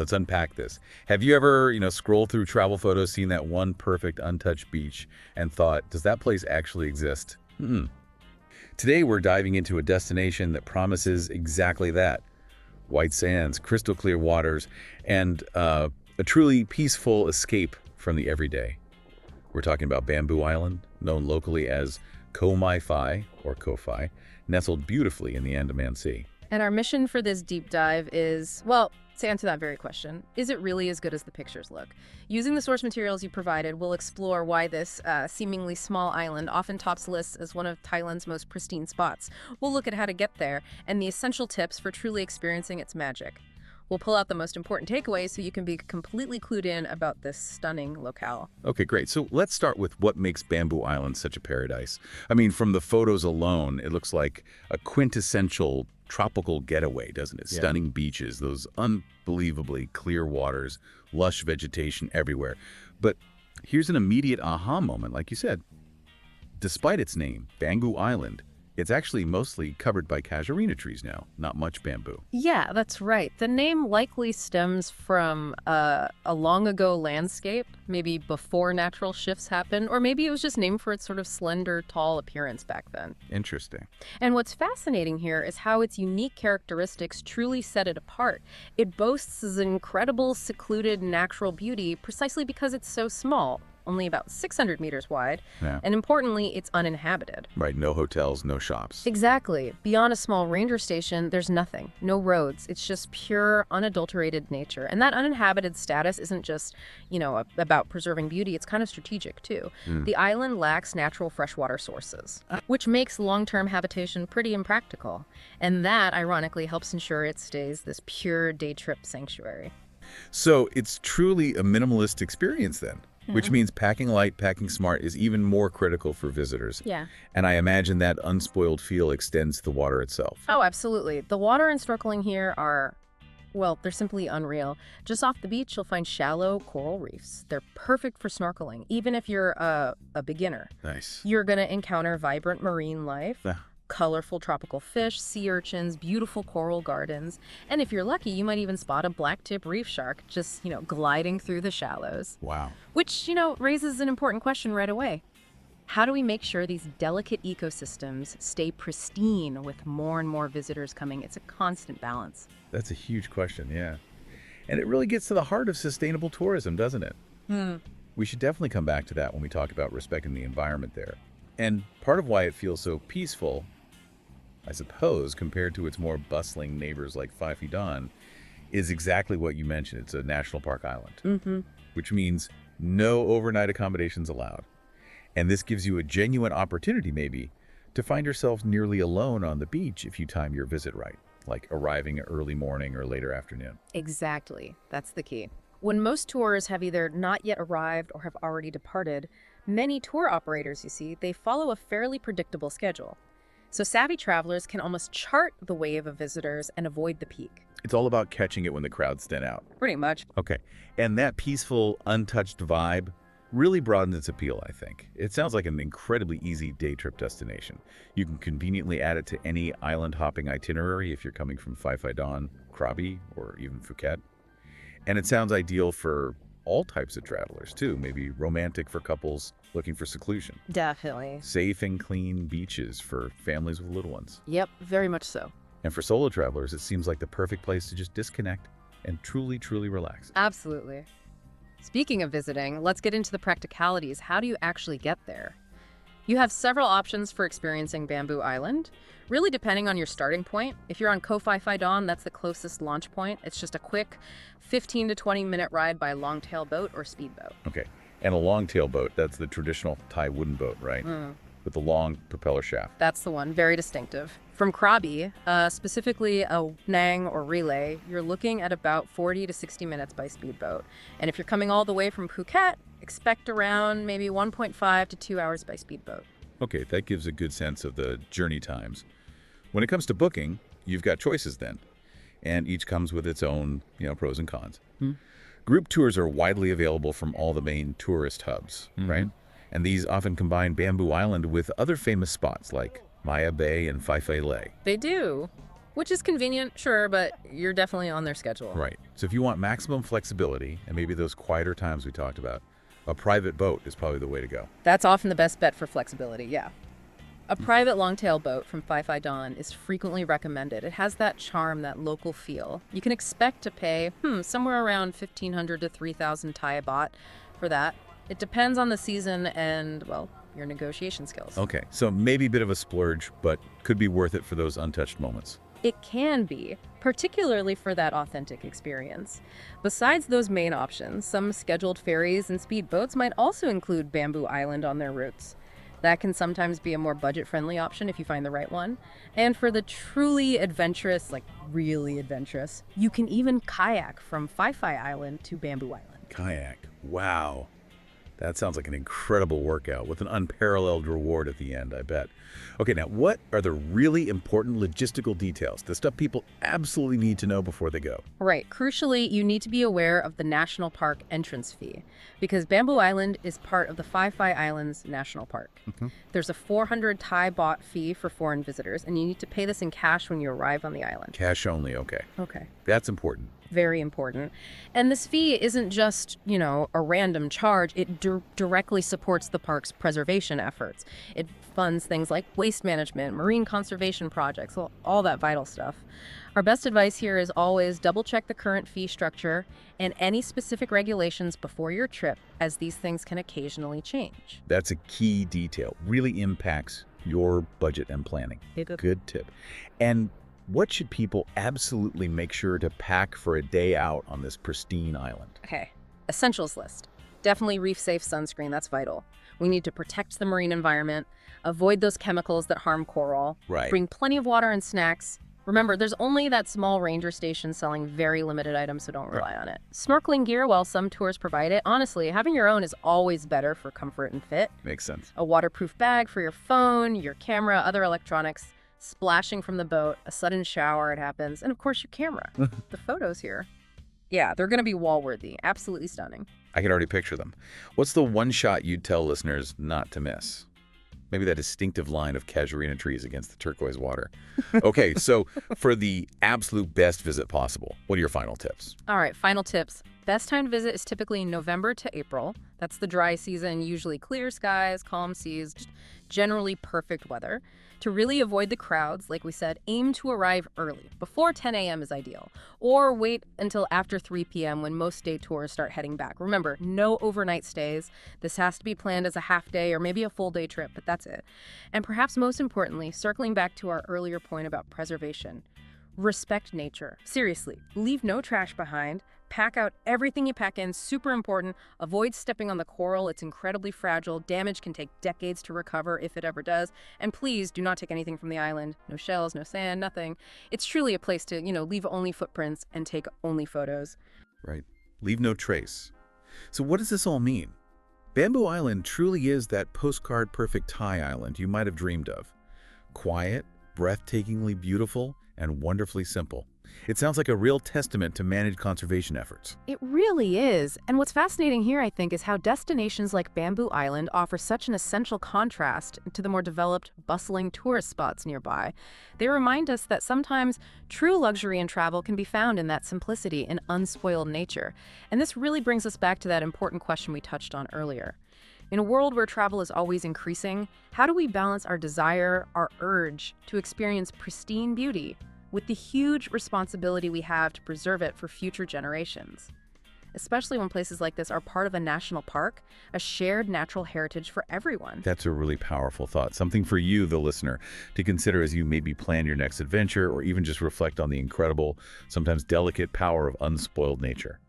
let's unpack this. Have you ever, scrolled through travel photos, seen that one perfect untouched beach, and thought, does that place actually exist? Today, we're diving into a destination that promises exactly that. White sands, crystal clear waters, and a truly peaceful escape from the everyday. We're talking about Bamboo Island, known locally as Phi or Phi, nestled beautifully in the Andaman Sea. And our mission for this deep dive is, well, to answer that very question, is it really as good as the pictures look? Using the source materials you provided, we'll explore why this seemingly small island often tops lists as one of Thailand's most pristine spots. We'll look at how to get there and the essential tips for truly experiencing its magic. We'll pull out the most important takeaways so you can be completely clued in about this stunning locale. Okay, great. So let's start with what makes Bamboo Island such a paradise. I mean, from the photos alone, it looks like a quintessential tropical getaway, doesn't it? Yeah. Stunning beaches, those unbelievably clear waters, lush vegetation everywhere. But here's an immediate aha moment, like you said. Despite its name, Bamboo Island, it's actually mostly covered by casuarina trees now, not much bamboo. Yeah, that's right. The name likely stems from a long ago landscape, maybe before natural shifts happened, or maybe it was just named for its sort of slender, tall appearance back then. Interesting. And what's fascinating here is how its unique characteristics truly set it apart. It boasts this incredible, secluded natural beauty precisely because it's so small. Only about 600 meters wide, and importantly, it's uninhabited. Right, no hotels, no shops. Exactly. Beyond a small ranger station, there's nothing. No roads. It's just pure, unadulterated nature. And that uninhabited status isn't just, about preserving beauty. It's kind of strategic, too. The island lacks natural freshwater sources, which makes long-term habitation pretty impractical. And that, ironically, helps ensure it stays this pure day trip sanctuary. So it's truly a minimalist experience then? Which means packing light, packing smart is even more critical for visitors. Yeah. And I imagine that unspoiled feel extends to the water itself. Oh, absolutely. The water and snorkeling here are, well, they're simply unreal. Just off the beach, you'll find shallow coral reefs. They're perfect for snorkeling, even if you're a beginner. Nice. You're going to encounter vibrant marine life. Colorful tropical fish, sea urchins, beautiful coral gardens. And if you're lucky, you might even spot a blacktip reef shark just, gliding through the shallows. Wow. Which, raises an important question right away. How do we make sure these delicate ecosystems stay pristine with more and more visitors coming? It's a constant balance. That's a huge question, yeah. And it really gets to the heart of sustainable tourism, doesn't it? We should definitely come back to that when we talk about respecting the environment there. And part of why it feels so peaceful, I suppose, compared to its more bustling neighbors like Phi Phi Islands, is exactly what you mentioned. It's a national park island, which means no overnight accommodations allowed. And this gives you a genuine opportunity, maybe, to find yourself nearly alone on the beach if you time your visit right, like arriving early morning or later afternoon. Exactly. That's the key. When most tours have either not yet arrived or have already departed, many tour operators, they follow a fairly predictable schedule. So savvy travelers can almost chart the wave of visitors and avoid the peak. It's all about catching it when the crowds thin out. Pretty much. Okay. And that peaceful, untouched vibe really broadens its appeal, I think. It sounds like an incredibly easy day trip destination. You can conveniently add it to any island hopping itinerary if you're coming from Phi Phi Islands, Krabi, or even Phuket. And it sounds ideal for all types of travelers, too. Maybe romantic for couples looking for seclusion. Definitely. Safe and clean beaches for families with little ones. Yep, very much so. And for solo travelers, it seems like the perfect place to just disconnect and truly, truly relax. Absolutely. Speaking of visiting, let's get into the practicalities. How do you actually get there? You have several options for experiencing Bamboo Island, really depending on your starting point. If you're on Phi Phi Islands, that's the closest launch point. It's just a quick 15 to 20 minute ride by longtail boat or speedboat. Okay. And a longtail boat, that's the traditional Thai wooden boat, right? With the long propeller shaft. That's the one, very distinctive. From Krabi, specifically a Nang or relay, you're looking at about 40 to 60 minutes by speedboat. And if you're coming all the way from Phuket, expect around maybe 1.5 to 2 hours by speedboat. Okay, that gives a good sense of the journey times. When it comes to booking, you've got choices then. And each comes with its own, pros and cons. Group tours are widely available from all the main tourist hubs, right? And these often combine Bamboo Island with other famous spots like Maya Bay and Phi Phi Lake. They do. Which is convenient, sure, but you're definitely on their schedule. Right. So if you want maximum flexibility and maybe those quieter times we talked about, a private boat is probably the way to go. That's often the best bet for flexibility, yeah. A private longtail boat from Phi Phi is frequently recommended. It has that charm, that local feel. You can expect to pay somewhere around 1,500 to 3,000 Thai baht for that. It depends on the season and, well, your negotiation skills. Okay, so maybe a bit of a splurge, but could be worth it for those untouched moments. It can be, particularly for that authentic experience. Besides those main options, some scheduled ferries and speedboats might also include Bamboo Island on their routes. That can sometimes be a more budget-friendly option if you find the right one. And for the truly adventurous, like really adventurous, you can even kayak from Phi Phi Island to Bamboo Island. Kayak. Wow. That sounds like an incredible workout with an unparalleled reward at the end, I bet. Okay, now what are the really important logistical details, the stuff people absolutely need to know before they go? Right. Crucially, you need to be aware of the national park entrance fee because Bamboo Island is part of the Phi Phi Islands National Park. There's a 400 Thai baht fee for foreign visitors, and you need to pay this in cash when you arrive on the island. Cash only, okay. Okay. That's important. Very important. And this fee isn't just, a random charge. It directly supports the park's preservation efforts. It funds things like waste management, marine conservation projects, all that vital stuff. Our best advice here is always double check the current fee structure and any specific regulations before your trip, as these things can occasionally change. That's a key detail. Really impacts your budget and planning. Good tip. And what should people absolutely make sure to pack for a day out on this pristine island? Okay, essentials list. Definitely reef-safe sunscreen, that's vital. We need to protect the marine environment, avoid those chemicals that harm coral, Right. bring plenty of water and snacks. Remember, there's only that small ranger station selling very limited items, so don't rely on it. Snorkeling gear, while some tours provide it, honestly, having your own is always better for comfort and fit. Makes sense. A waterproof bag for your phone, your camera, other electronics. Splashing from the boat, a sudden shower, it happens, and of course your camera. The photos here. Yeah, they're going to be wall-worthy. Absolutely stunning. I can already picture them. What's the one shot you'd tell listeners not to miss? Maybe that distinctive line of casuarina trees against the turquoise water. Okay, so for the absolute best visit possible, what are your final tips? All right, final tips. Best time to visit is typically November to April. That's the dry season, usually clear skies, calm seas, generally perfect weather. To really avoid the crowds, like we said, aim to arrive early. Before 10 a.m. is ideal. Or wait until after 3 p.m. when most day tours start heading back. Remember, no overnight stays. This has to be planned as a half day or maybe a full day trip, but that's it. And perhaps most importantly, circling back to our earlier point about preservation, respect nature. Seriously, leave no trash behind. Pack out everything you pack in, super important. Avoid stepping on the coral, it's incredibly fragile. Damage can take decades to recover if it ever does. And please do not take anything from the island. No shells, no sand, nothing. It's truly a place to, leave only footprints and take only photos. Right. Leave no trace. So what does this all mean? Bamboo Island truly is that postcard perfect Thai island you might have dreamed of. Quiet, breathtakingly beautiful, and wonderfully simple. It sounds like a real testament to managed conservation efforts. It really is. And what's fascinating here, I think, is how destinations like Bamboo Island offer such an essential contrast to the more developed, bustling tourist spots nearby. They remind us that sometimes true luxury in travel can be found in that simplicity and unspoiled nature. And this really brings us back to that important question we touched on earlier. In a world where travel is always increasing, how do we balance our desire, our urge to experience pristine beauty with the huge responsibility we have to preserve it for future generations? Especially when places like this are part of a national park, a shared natural heritage for everyone. That's a really powerful thought. Something for you, the listener, to consider as you maybe plan your next adventure or even just reflect on the incredible, sometimes delicate power of unspoiled nature.